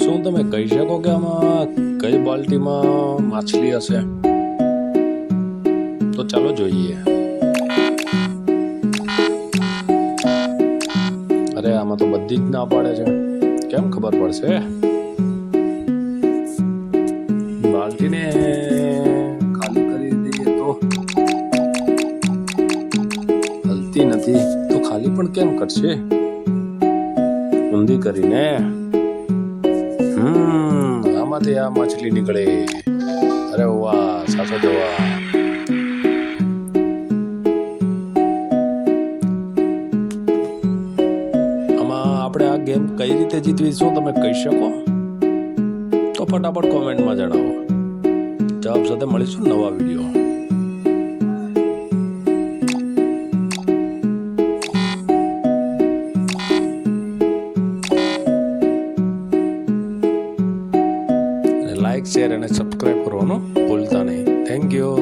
શું તમે કહી શકો કે આમાં કઈ બાલ્ટીમાં માછલી હશે? તો ચાલો જોઈએ. અરે આમાં તો બધી જ ના પાડે છે. કેમ ખબર પડશે? બાલ્ટીને ખાલી કરી દઈએ તો હલતી નથી, તો ખાલી પણ કેમ કરશે? ઊંધી કરીને આમાંથી આ માછલી નીકળે. અરે વાહ, સાચો જવાબ. આમાં આપણે આ ગેમ કઈ રીતે જીતવી, શું તમે કહી શકો? તો ફટાફટ કોમેન્ટમાં જણાવો. જવાબ સાથે મળીશું નવા વિડીયો. લાઈક, શેર અને સબસ્ક્રાઈબ કરવાનું ભૂલતા નહીં. Thank you.